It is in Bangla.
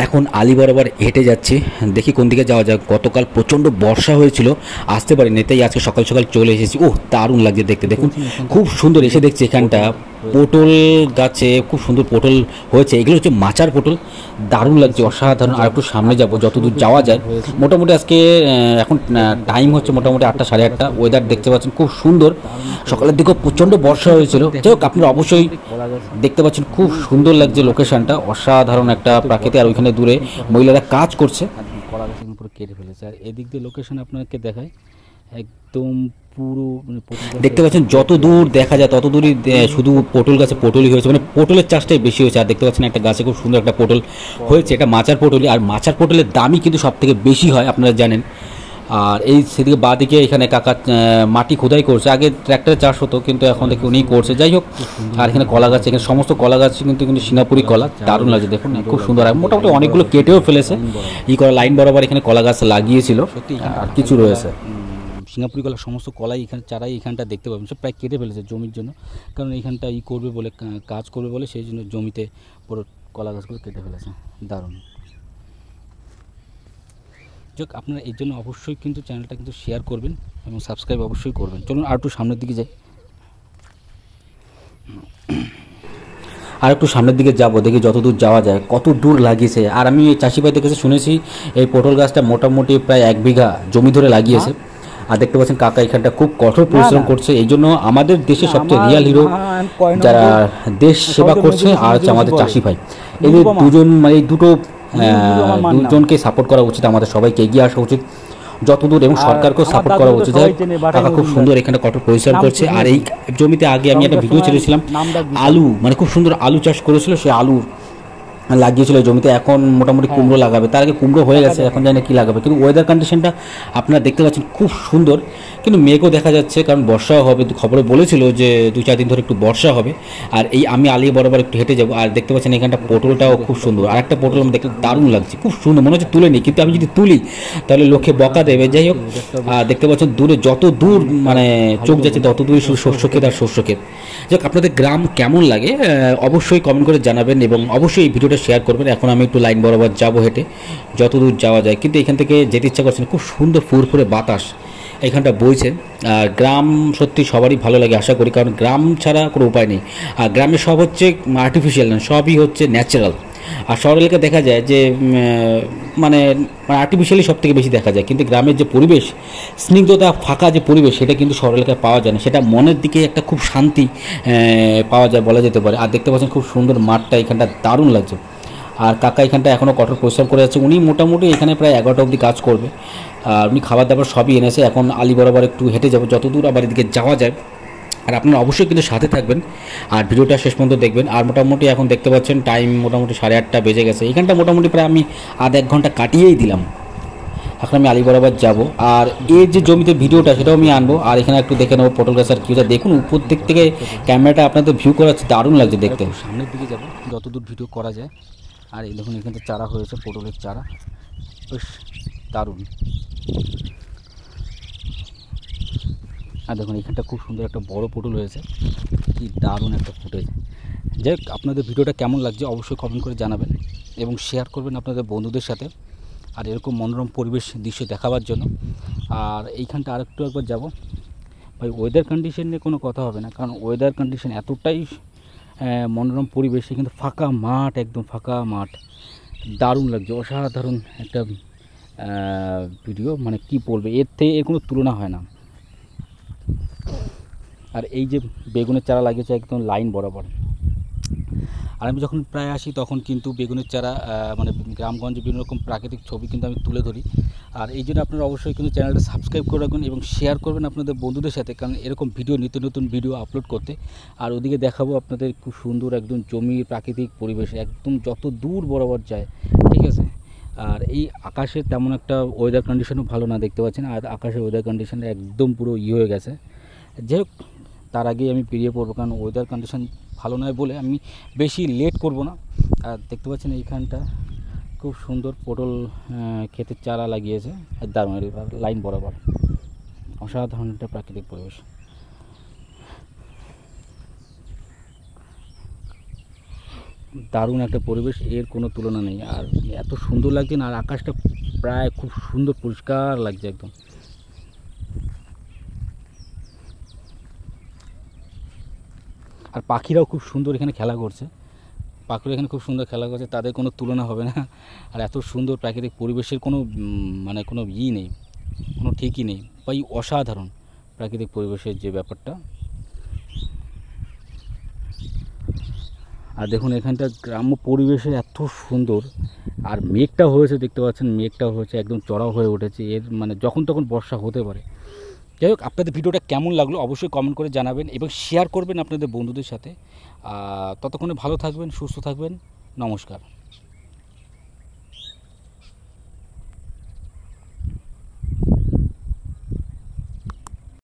এখন আলি বরাবর হেঁটে যাচ্ছি, দেখি কোন দিকে যাওয়া যায়। গতকাল প্রচণ্ড বর্ষা হয়েছিল, আসতে পারিনি, তাই আজকে সকাল সকাল চলে এসেছি। ওহ, দারুণ লাগছে দেখতে, দেখুন খুব সুন্দর। এসে দেখছি এখানটা পটল গাছে খুব সুন্দর পটল হয়েছে, এগুলো হচ্ছে মাচার পটল, দারুণ লাগছে, অসাধারণ। আর একটু সামনে যাবো যতদূর যাওয়া যায়। মোটামুটি আজকে এখন টাইম হচ্ছে মোটামুটি 8টা সাড়ে 8টা। ওয়েদার দেখতে পাচ্ছেন খুব সুন্দর, সকালের দিকেও প্রচণ্ড বর্ষা হয়েছিল। যাই হোক, আপনারা অবশ্যই দেখতে পাচ্ছেন খুব সুন্দর লাগছে লোকেশনটা, অসাধারণ একটা প্রাকৃতিক। আর ওইখানে দূরে মহিলারা কাজ করছে, কলা গাছ পুরো কেটে ফেলেছে। আর এদিক দিয়ে লোকেশন আপনাকে দেখায়, একদম পুরো দেখতে পাচ্ছেন যত দূর দেখা যায় তত দূরই শুধু পটল গাছে পটলই হয়েছে, মানে পটলের চাষটাই বেশি হয়েছে। আর দেখতে পাচ্ছেন একটা গাছে খুব সুন্দর একটা পটল হয়েছে, এটা মাচার পটলই। আর মাচার পটলের দামই কিন্তু সব থেকে বেশি হয়, আপনারা জানেন। আর এই সেদিকে বাঁদিকে এখানে কাকা মাটি খোদাই করছে, আগে ট্র্যাক্টরে চাষ হতো কিন্তু এখন দেখি উনিই করছে। যাই হোক, আর এখানে কলা গাছ, এখানে সমস্ত কলা গাছ কিন্তু সিঙ্গাপুরি কলা, দারুণ লাগছে দেখুন, খুব সুন্দর। আর মোটামুটি অনেকগুলো কেটেও ফেলেছে, করা লাইন বরাবর এখানে কলা গাছ লাগিয়েছিল, আর কিছু রয়েছে। সিঙ্গাপুরি কলা সমস্ত কলাই এখানে চারাই এখানটা দেখতে পাবেন, সব প্রায় কেটে ফেলেছে জমির জন্য, কারণ এইখানটা করবে বলে, কাজ করবে বলে, সেই জন্য জমিতে পুরো কলা গাছগুলো কেটে ফেলেছে। দারুণ। যাক, আপনারা এই জন্য অবশ্যই কিন্তু চ্যানেলটা কিন্তু শেয়ার করবেন এবং সাবস্ক্রাইব অবশ্যই করবেন। চলুন আর একটু সামনের দিকে যাই। আর একটু সামনের দিকে যাবো, দেখি যত দূর যাওয়া যায়, কত দূর লাগিয়েছে। আর আমি চাষি ভাইদের কাছে শুনেছি এই পটল গাছটা মোটামুটি প্রায় 1 বিঘা জমি ধরে লাগিয়েছে। আর দেখতে পাচ্ছেন কাকা এখানটা খুব কঠোর পরিশ্রম করছে, এই জন্য আমাদের দেশের সবচেয়ে রিয়াল হিরো যারা দেশ সেবা করছে আর হচ্ছে আমাদের চাষি ভাই। এদের দুজন, মানে এই দুজনকে সাপোর্ট করা উচিত, আমাদের সবাইকে এগিয়ে আসা উচিত যতদূর, এবং সরকারকেও সাপোর্ট করা উচিত। কাকা খুব সুন্দর এখানে কঠোর পরিশ্রম করছে। আর এই জমিতে আগে আমি একটা ভিডিও ছেড়েছিলাম, আলু, মানে খুব সুন্দর আলু চাষ করেছিল, সে আলু লাগিয়েছিল জমিতে। এখন মোটামুটি কুমড়ো লাগাবে, তার আগে কুমড়ো হয়ে গেছে, এখন জানি না কী লাগাবে। কিন্তু ওয়েদার কন্ডিশনটা আপনারা দেখতে পাচ্ছেন খুব সুন্দর, কিন্তু মেঘও দেখা যাচ্ছে, কারণ বর্ষাও হবে। খবরে বলেছিল যে 2-4 দিন ধরে একটু বর্ষা হবে। আর এই আমি আলি বরাবর একটু হেঁটে যাবো। আর দেখতে পাচ্ছেন এখানটা পটলটাও খুব সুন্দর, আর একটা পটল আমি দেখতে দারুণ লাগছে, খুব সুন্দর, মনে হচ্ছে তুলে নিই, কিন্তু আমি যদি তুলি তাহলে লোকে বকা দেবে। যাই হোক, আর দেখতে পাচ্ছেন দূরে যত দূর মানে চোখ যাচ্ছে তত দূরই শুধু শস্য ক্ষেত আর শস্য ক্ষেত। যাক, আপনাদের গ্রাম কেমন লাগে অবশ্যই কমেন্ট করে জানাবেন, এবং অবশ্যই এই ভিডিওটা শেয়ার করবেন। এখন আমি একটু লাইন বরাবর যাবো হেঁটে, যত দূর যাওয়া যায়। কিন্তু এখান থেকে যেতে ইচ্ছা করছে না, খুব সুন্দর ফুরফুরে বাতাস এখানটা বইছে। আর গ্রাম সত্যি সবারই ভালো লাগে আশা করি, কারণ গ্রাম ছাড়া কোনো উপায় নেই। আর গ্রামে সব হচ্ছে আর্টিফিশিয়াল না, সবই হচ্ছে ন্যাচারাল। আর শহর এলাকা দেখা যায় যে মানে আর্টিফিশিয়ালি সব থেকে বেশি দেখা যায়, কিন্তু গ্রামের যে পরিবেশ, স্নিগ্ধতা, ফাঁকা যে পরিবেশ, সেটা কিন্তু শহর এলাকায় পাওয়া যায় না। সেটা মনের দিকে একটা খুব শান্তি পাওয়া যায় বলা যেতে পারে। আর দেখতে পাচ্ছেন খুব সুন্দর মাঠটা, এখানটা দারুণ লাগছে। আর কাকা এখানটা এখনও কঠোর পরিশ্রম করে যাচ্ছে, উনি মোটামুটি এখানে প্রায় 11টা অবধি কাজ করবে। আর উনি খাবার দাবার সবই এনেছে। এখন আলি বরাবর একটু হেঁটে যাবো যত দূর আবার এদিকে যাওয়া যায়। আর আপনারা অবশ্যই কিন্তু সাথে থাকবেন আর ভিডিওটা শেষ পর্যন্ত দেখবেন। আর মোটামুটি এখন দেখতে পাচ্ছেন টাইম মোটামুটি 8:30 বেজে গেছে। এখানটা মোটামুটি প্রায় আমি আধ 1 ঘন্টা কাটিয়েই দিলাম। এখন আমি আলি বরাবর যাবো, আর এই যে জমিতে ভিডিওটা সেটাও আমি আনবো। আর এখানে একটু দেখে নেবো পটল গাছ আর কিটা, দেখুন উপর দিক থেকে ক্যামেরাটা আপনাদের ভিউ করাচ্ছে, দারুণ লাগছে দেখতে। সামনের দিকে যাবো যতদূর ভিডিও করা যায়। আর এই দেখুন এখানে চারা হয়েছে, পটলের চারা, বেশ দারুণ। আর দেখুন এখানটা খুব সুন্দর একটা বড় পটল হয়েছে, কি দারুণ একটা ফুটেজ। যাই হোক, আপনাদের ভিডিওটা কেমন লাগছে অবশ্যই কমেন্ট করে জানাবেন এবং শেয়ার করবেন আপনাদের বন্ধুদের সাথে, আর এরকম মনোরম পরিবেশ দৃশ্য দেখাবার জন্য। আর এইখানটা আরেকটু একবার যাব ভাই, ওয়েদার কন্ডিশন নিয়ে কোনো কথা হবে না, কারণ ওয়েদার কন্ডিশন এতটাই মনোরম পরিবেশ, কিন্তু ফাঁকা মাঠ, একদম ফাঁকা মাঠ, দারুণ লাগছে, অসাধারণ একটা ভিডিও, মানে কি বলবে, এর থেকে এর কোনো তুলনা হয় না। আর এই যে বেগুনের চারা লাগিয়েছে একদম লাইন বরাবর। আর আমি যখন প্রায় আসি তখন কিন্তু বেগুনের চারা, মানে গ্রামগঞ্জে বিভিন্ন রকম প্রাকৃতিক ছবি কিন্তু আমি তুলে ধরি। আর এই জন্য আপনারা অবশ্যই কিন্তু চ্যানেলটা সাবস্ক্রাইব করে রাখবেন এবং শেয়ার করবেন আপনাদের বন্ধুদের সাথে, কারণ এরকম ভিডিও, নিত্য নতুন ভিডিও আপলোড করতে। আর ওদিকে দেখাবো আপনাদের খুব সুন্দর একদম জমির প্রাকৃতিক পরিবেশ, একদম যত দূর বরাবর যায়, ঠিক আছে। আর এই আকাশে তেমন একটা ওয়েদার কন্ডিশনও ভালো না, দেখতে পাচ্ছেন। আর আকাশের ওয়েদার কন্ডিশন একদম পুরো হয়ে গেছে। যাই হোক, তার আগেই আমি পেরিয়ে পড়বো, কারণ ওয়েদার কন্ডিশন ভালো নয় বলে আমি বেশি লেট করব না। আর দেখতে পাচ্ছেন এইখানটা খুব সুন্দর পটল ক্ষেতের চারা লাগিয়েছে, দারুণ লাইন বরাবর, অসাধারণ একটা প্রাকৃতিক পরিবেশ। দারুণ একটা পরিবেশ, এর কোনো তুলনা নেই। আর এত সুন্দর লাগছে না, আর আকাশটা প্রায় খুব সুন্দর পরিষ্কার লাগছে একদম। আর পাখিরাও খুব সুন্দর এখানে খেলা করছে, পাখিরা এখানে খুব সুন্দর খেলা করছে, তাদের কোনো তুলনা হবে না। আর এত সুন্দর প্রাকৃতিক পরিবেশের কোনো মানে কোনো নেই, কোনো ঠিকই নেই, বা অসাধারণ প্রাকৃতিক পরিবেশের যে ব্যাপারটা। আর দেখুন এখানটা গ্রাম্য পরিবেশে এত সুন্দর। আর মেঘটা হয়েছে, দেখতে পাচ্ছেন মেঘটা হয়েছে একদম চড়াও হয়ে উঠেছে, এর মানে যখন তখন বর্ষা হতে পারে। যাই হোক, আপনাদের ভিডিওটা কেমন লাগলো অবশ্যই কমেন্ট করে জানাবেন এবং শেয়ার করবেন আপনাদের বন্ধুদের সাথে। ততক্ষণে ভালো থাকবেন, সুস্থ থাকবেন, নমস্কার।